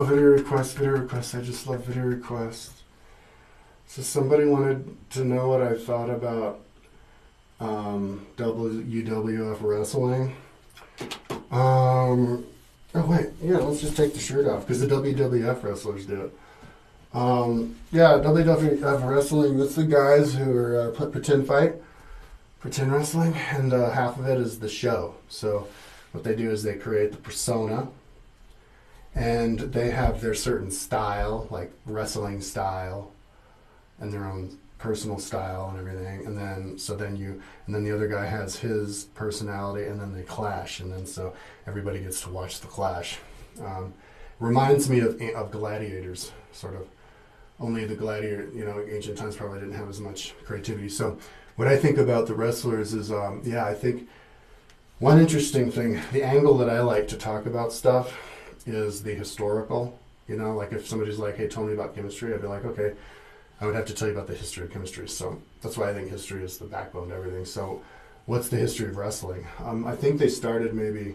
Video request. I just love video requests. So somebody wanted to know what I thought about WWF Wrestling. Oh wait, yeah, let's just take the shirt off because the WWF wrestlers do it. Yeah, WWF Wrestling, that's the guys who are pretend wrestling, and half of it is the show. So what they do is they create the persona, and they have their certain style, like wrestling style, and their own personal style and everything. And then the other guy has his personality, and then they clash, and then so everybody gets to watch the clash. Reminds me of gladiators, sort of. Only the gladiator, ancient times probably didn't have as much creativity. So what I think about the wrestlers is, I think one interesting thing, the angle that I like to talk about stuff is the historical. Like if somebody's like, hey, tell me about chemistry, I'd be like, okay, I would have to tell you about the history of chemistry. So that's why I think history is the backbone to everything. So what's the history of wrestling? I think they started maybe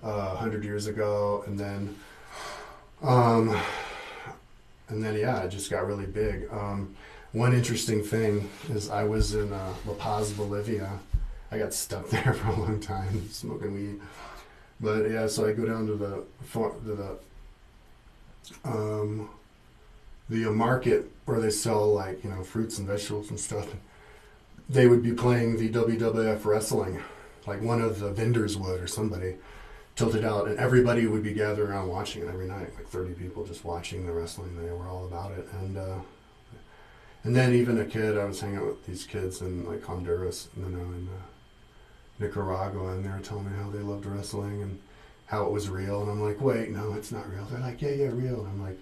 100 years ago, and then yeah, it just got really big. One interesting thing is I was in La Paz, Bolivia. I got stuck there for a long time smoking weed. But yeah, so I go down to the market where they sell fruits and vegetables and stuff. They would be playing the WWF Wrestling, like one of the vendors would, or somebody tilted out, and everybody would be gathered around watching it every night, like 30 people just watching the wrestling. They were all about it. And then even a kid, I was hanging out with these kids in like Honduras, in Nicaragua, and they were telling me how they loved wrestling and how it was real. And I'm like, wait, no, it's not real. They're like, yeah, real. And I'm like,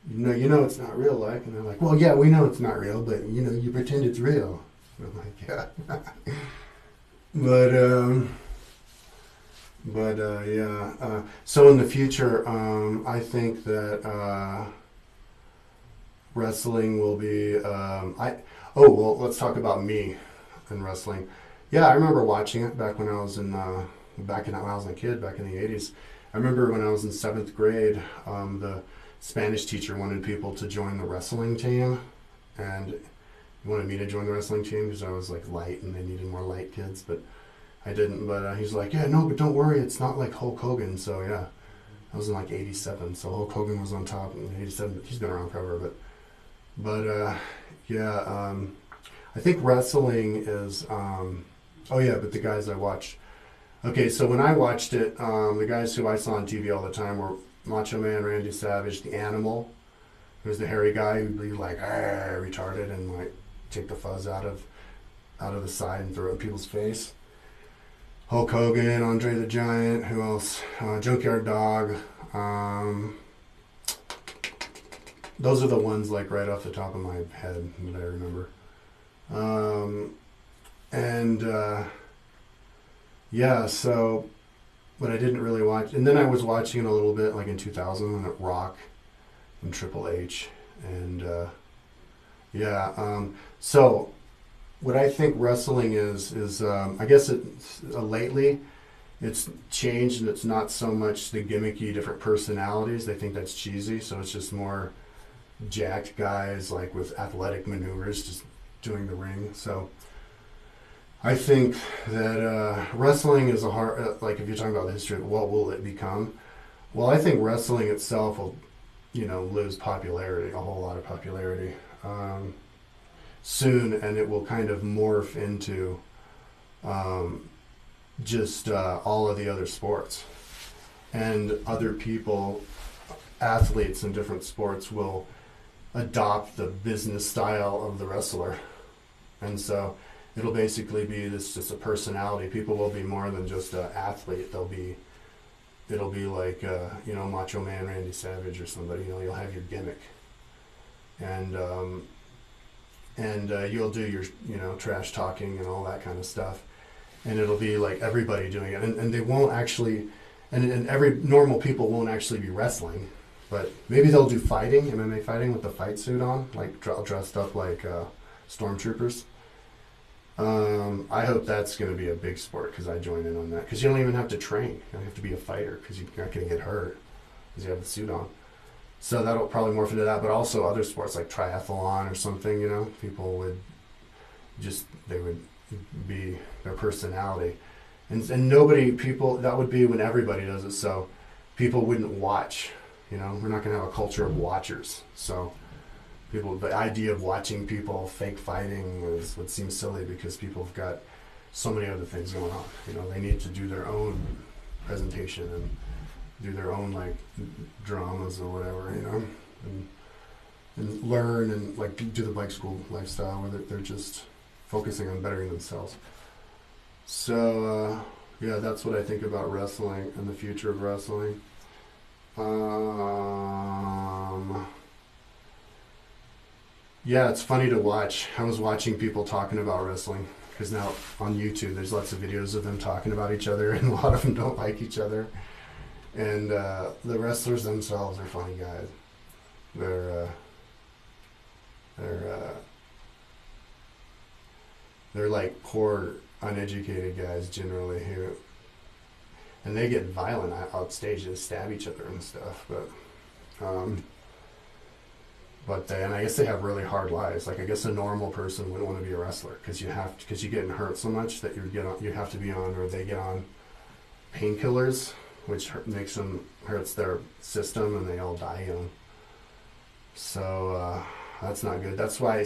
you know it's not real, like. And they're like, well, yeah, we know it's not real, but you pretend it's real. And I'm like, yeah. So in the future, I think that wrestling will be. Let's talk about me and wrestling. Yeah, I remember watching it back when I was when I was a kid, back in the '80s. I remember when I was in 7th grade, the Spanish teacher wanted people to join the wrestling team, and he wanted me to join the wrestling team because I was like light, and they needed more light kids, but I didn't. But he's like, yeah, no, but don't worry, it's not like Hulk Hogan. So yeah, I was in like '87, so Hulk Hogan was on top in '87. He's been around forever, but I think wrestling is. But the guys I watch. Okay, so when I watched it, the guys who I saw on TV all the time were Macho Man, Randy Savage, the Animal. There's the hairy guy who'd be like, retarded, and like take the fuzz out of the side and throw it in people's face. Hulk Hogan, Andre the Giant, who else? Junkyard Dog. Those are the ones like right off the top of my head that I remember. So, but I didn't really watch, and then I was watching it a little bit, like in 2000, when it Rock and Triple H, and so what I think wrestling is I guess lately it's changed, and it's not so much the gimmicky different personalities. They think that's cheesy, so it's just more jacked guys like with athletic maneuvers just doing the ring. So I think that wrestling is a hard, like if you're talking about the history of what will it become, well, I think wrestling itself will, lose popularity, a whole lot of popularity soon, and it will kind of morph into just all of the other sports. And other people, athletes in different sports, will adopt the business style of the wrestler. And so it'll basically be just a personality. People will be more than just an athlete. It'll be like Macho Man Randy Savage or somebody. You'll have your gimmick, and you'll do your trash talking and all that kind of stuff, and it'll be like everybody doing it, and they won't actually, and every normal people won't actually be wrestling, but maybe they'll do fighting, MMA fighting with the fight suit on, like dressed up like stormtroopers. I hope that's going to be a big sport because I join in on that. Because you don't even have to train. You don't have to be a fighter because you're not going to get hurt because you have the suit on. So that'll probably morph into that, but also other sports like triathlon or something, you know, people would they would be their personality. And nobody, people, that would be when everybody does it, so people wouldn't watch, you know, we're not going to have a culture of watchers. So people, the idea of watching people fake fighting would seem silly because people have got so many other things going on. You know, they need to do their own presentation and do their own like dramas or whatever, you know, and learn and like do the bike school lifestyle where they're just focusing on bettering themselves. So yeah, that's what I think about wrestling and the future of wrestling. Yeah, it's funny to watch. I was watching people talking about wrestling because now on YouTube there's lots of videos of them talking about each other, and a lot of them don't like each other. And the wrestlers themselves are funny guys. They're like poor, uneducated guys generally and they get violent out stage. They stab each other and stuff. But then I guess they have really hard lives. Like I guess a normal person wouldn't want to be a wrestler because you get hurt so much that you have to be on, or they get on painkillers, which hurts their system, and they all die young. So that's not good. That's why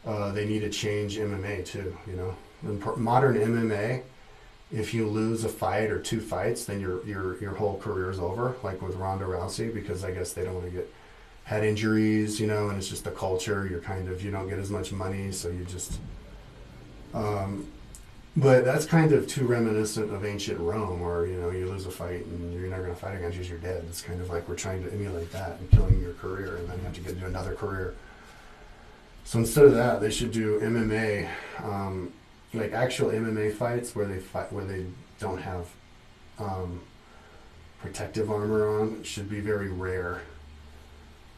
they need to change MMA too. You know, in modern MMA, if you lose a fight or two fights, then your whole career is over. Like with Ronda Rousey, because I guess they don't want to get head injuries, you know, and it's just the culture. You don't get as much money, so you just. But that's kind of too reminiscent of ancient Rome, where you know you lose a fight and you're not going to fight against you, you're dead. It's kind of like we're trying to emulate that and killing your career, and then you have to get into another career. So instead of that, they should do MMA, like actual MMA fights where they don't have protective armor on. It should be very rare.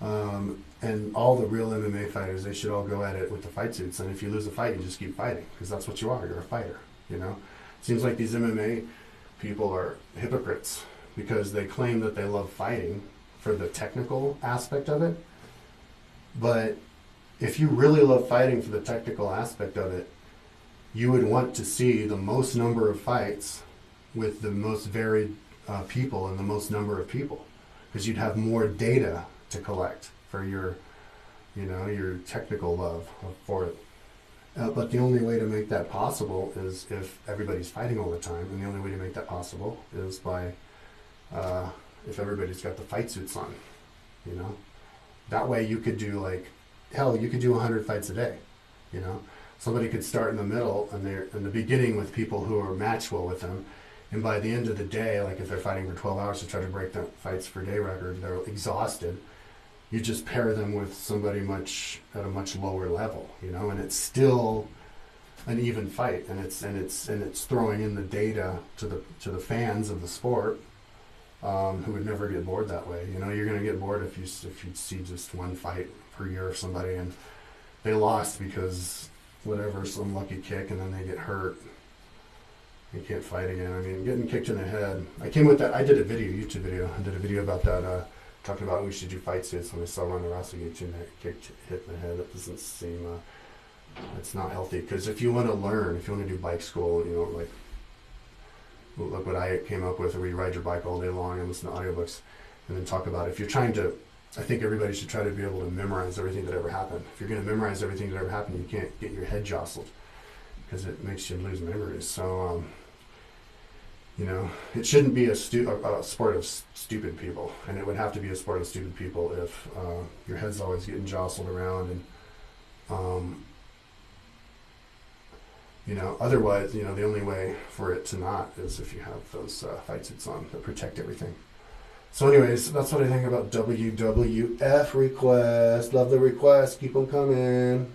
And all the real MMA fighters, they should all go at it with the fight suits. And if you lose a fight, you just keep fighting because that's what you are. You're a fighter. You know, it seems like these MMA people are hypocrites because they claim that they love fighting for the technical aspect of it. But if you really love fighting for the technical aspect of it, you would want to see the most number of fights with the most varied people and the most number of people, because you'd have more data to collect for your technical love for it. But the only way to make that possible is if everybody's fighting all the time, and the only way to make that possible is by if everybody's got the fight suits on, you know. That way you could do you could do 100 fights a day, you know. Somebody could start in the middle and they're in the beginning with people who are matched well with them, and by the end of the day, like if they're fighting for 12 hours to try to break the fights per day record, they're exhausted. You just pair them with somebody at a much lower level, you know, and it's still an even fight, and it's throwing in the data to the fans of the sport, who would never get bored that way. You know, you're going to get bored if you see just one fight per year of somebody and they lost because whatever, some lucky kick, and then they get hurt. You can't fight again. I mean, getting kicked in the head. I came with that. I did a YouTube video. I did a video about that. Talking about we should do fight suits when we saw Ronda Rousey get hit in the head. That doesn't seem, it's not healthy. Because if you want to learn, if you want to do bike school, you know, like look what I came up with, where you ride your bike all day long and listen to audiobooks, and then talk about it. If you're trying to, I think everybody should try to be able to memorize everything that ever happened. If you're going to memorize everything that ever happened, you can't get your head jostled because it makes you lose memories. So, you know, it shouldn't be a sport of stupid people, and it would have to be a sport of stupid people if your head's always getting jostled around, and you know, otherwise, you know, the only way for it to not is if you have those fight suits on that protect everything. So anyways, that's what I think about WWF requests. Love the requests. Keep them coming.